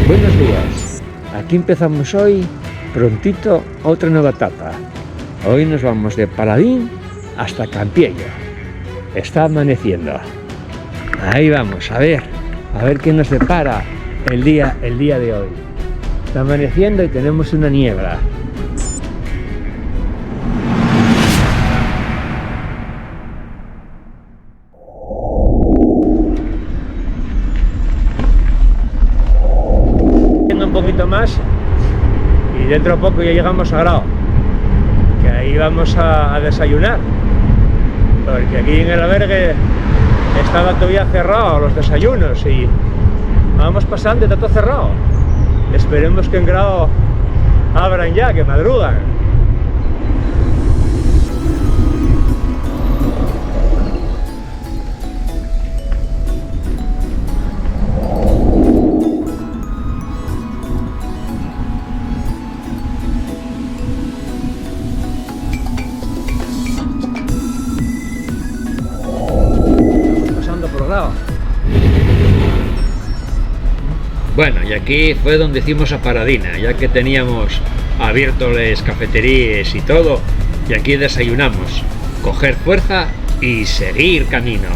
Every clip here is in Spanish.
Buenos días, aquí empezamos hoy, prontito, otra nueva etapa. Hoy nos vamos de Paladín hasta Campiello. Está amaneciendo. Ahí vamos, a ver qué nos depara el día de hoy. Está amaneciendo y tenemos una niebla. Un poquito más y dentro de poco ya llegamos a Grao, que ahí vamos a desayunar, porque aquí en el albergue estaba todavía cerrado los desayunos y vamos pasando y está todo cerrado. Esperemos que en Grao abran ya, que madrugan. Bueno, y aquí fue donde hicimos a paradina, ya que teníamos abiertos las cafeterías y todo, y aquí desayunamos, coger fuerza y seguir camino.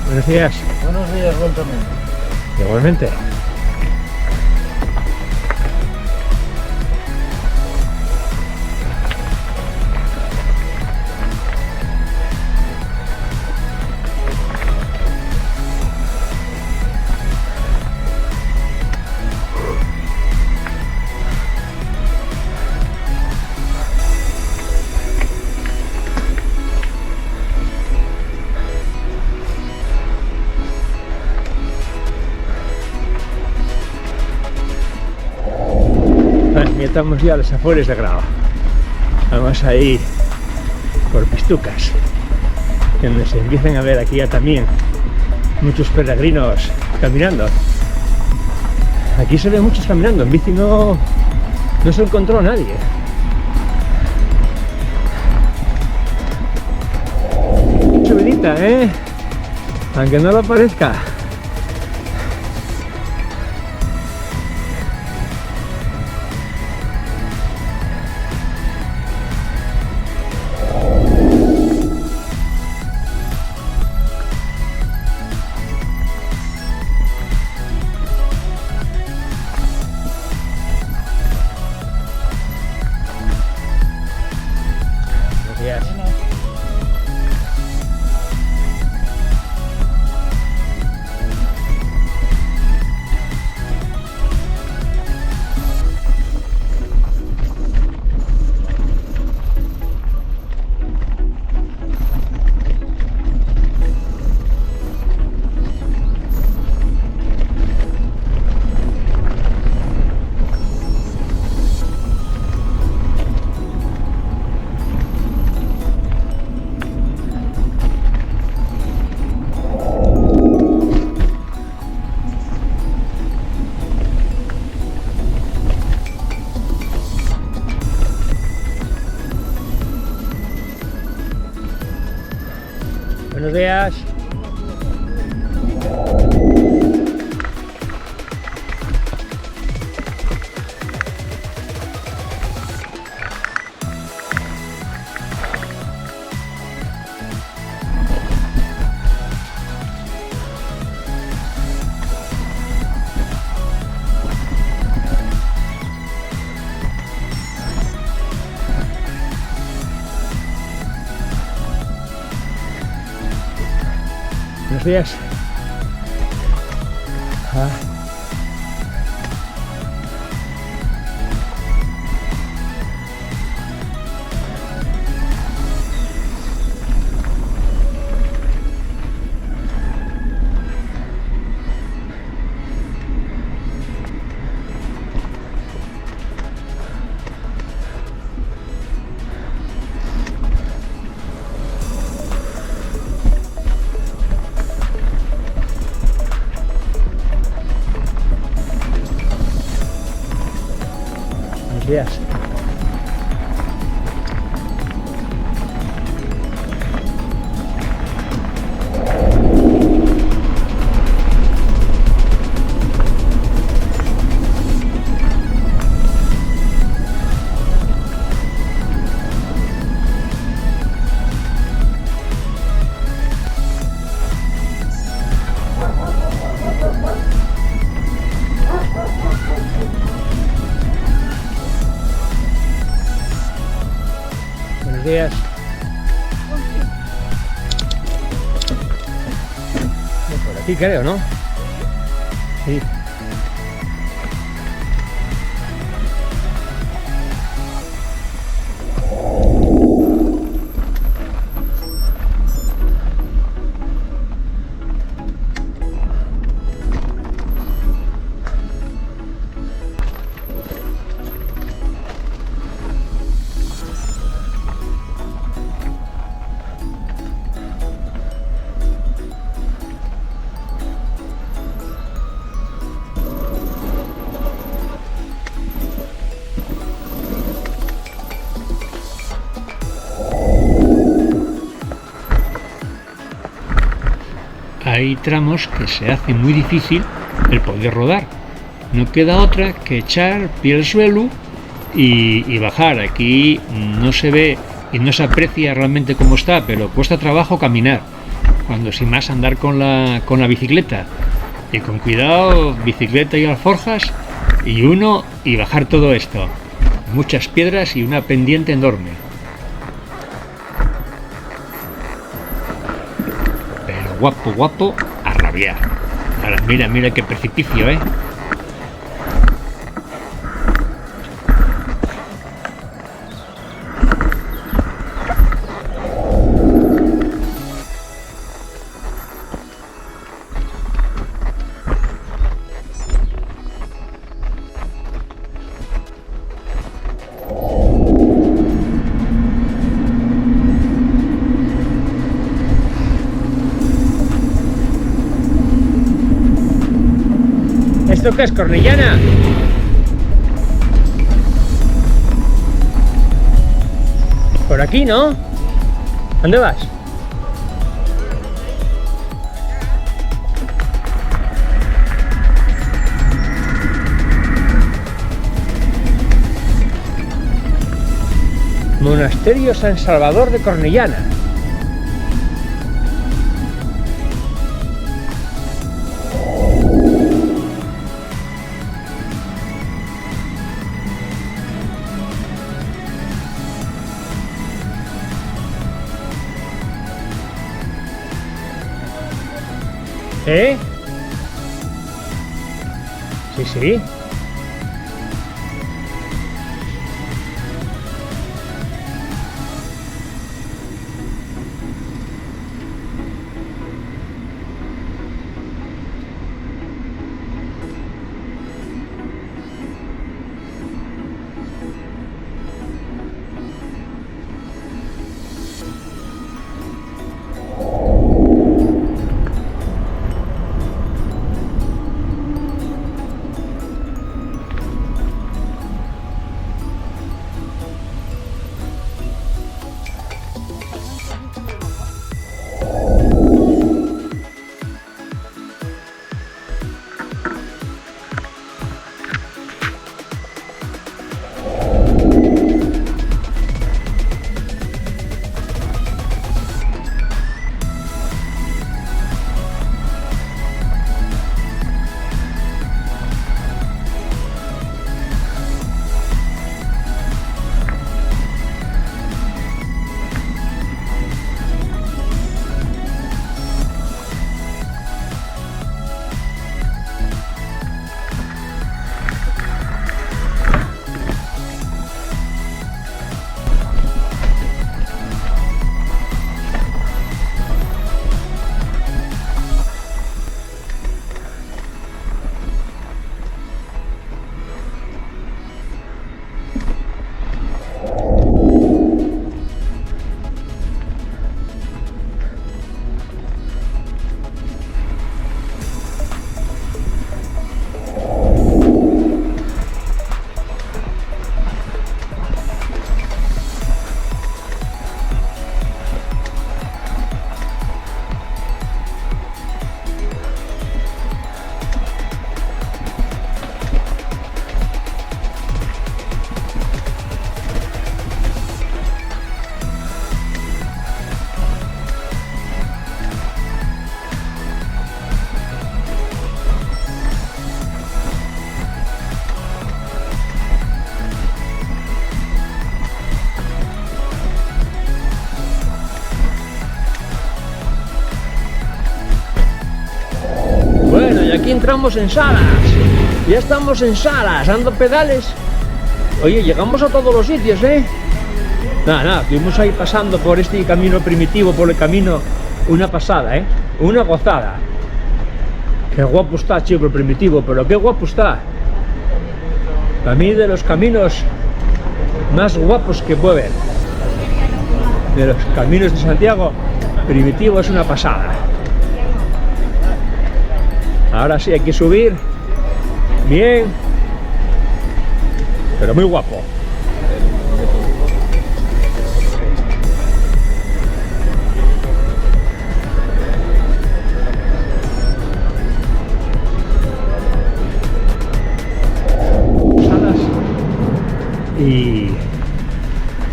Buenos días. Buenos días, buen camino. Igualmente. Y estamos ya a las afueras de Grao. Vamos ahí por Pistucas, donde se empiezan a ver aquí ya también muchos peregrinos caminando. Aquí se ven muchos caminando, en bici no se encontró nadie. Subidita, aunque no lo parezca. Buenos días. Buenos días. Días. gracias. Por aquí creo, ¿no? Sí. Hay tramos que se hace muy difícil el poder rodar. No queda otra que echar pie al suelo y bajar. Aquí no se ve y no se aprecia realmente cómo está, pero cuesta trabajo caminar, cuando sin más andar con la bicicleta. Y con cuidado, bicicleta y alforjas, y bajar todo esto. Muchas piedras y una pendiente enorme. Guapo, a rabiar. Ahora mira qué precipicio, ¿eh? ¿Esto qué es, Cornellana? Por aquí, ¿no? ¿Dónde vas? Monasterio San Salvador de Cornellana. ¿Eh? Sí. y aquí entramos en Salas. Ya estamos en Salas, dando pedales. Oye, llegamos a todos los sitios, ¿eh? Nada, estuvimos ahí pasando por este camino primitivo, por el camino, una pasada, ¿eh? Una gozada. Qué guapo está, chico, el primitivo, pero qué guapo está. Para mí, de los caminos más guapos que puede haber. De los caminos de Santiago, primitivo es una pasada. Ahora sí hay que subir bien, pero muy guapo. Y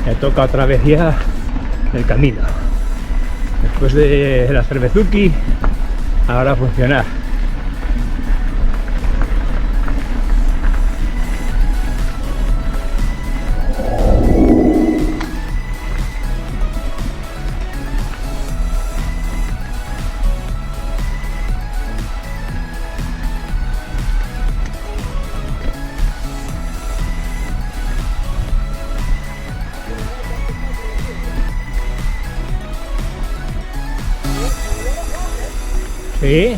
me toca otra vez ya el camino. Después de la cervezuki, ahora a funcionar. Sí.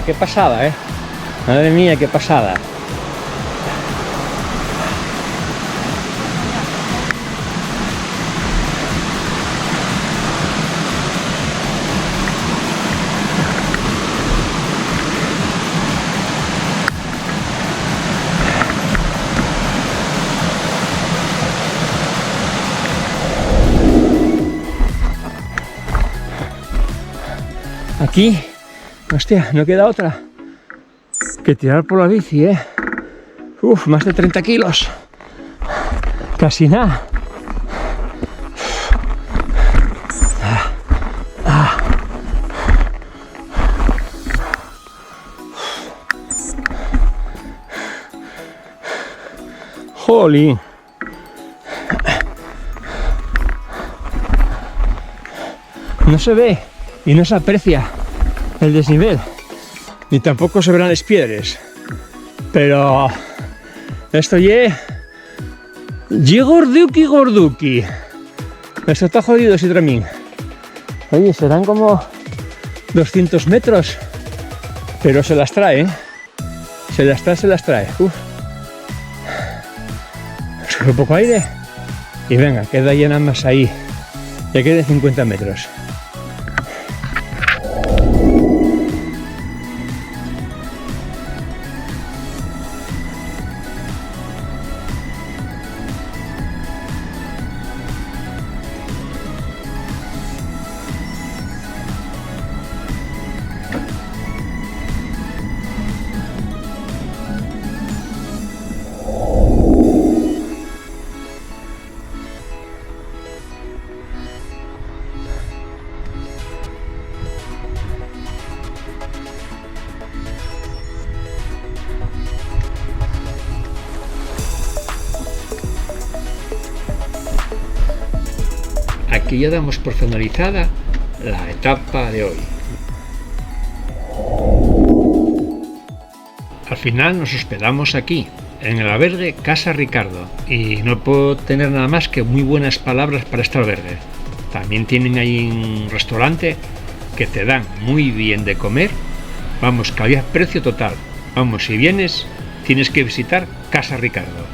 Qué pasada, Madre mía, qué pasada. Aquí, hostia, no queda otra que tirar por la bici, Uf, más de 30 kilos. Casi nada. Jolín. No se ve y no se aprecia el desnivel, ni tampoco se verán las piedras, pero esto ye gorduki. Esto está jodido ese tramín. Oye, serán como 200 metros, pero se las trae, se las trae. Uf. Sube poco aire y venga, queda ya nada más ahí, ya queda 50 metros. Aquí ya damos por finalizada la etapa de hoy. Al final nos hospedamos aquí, en el albergue Casa Ricardo, y no puedo tener nada más que muy buenas palabras para este albergue. También tienen ahí un restaurante que te dan muy bien de comer, vamos, que había precio total. Vamos, si vienes tienes que visitar Casa Ricardo.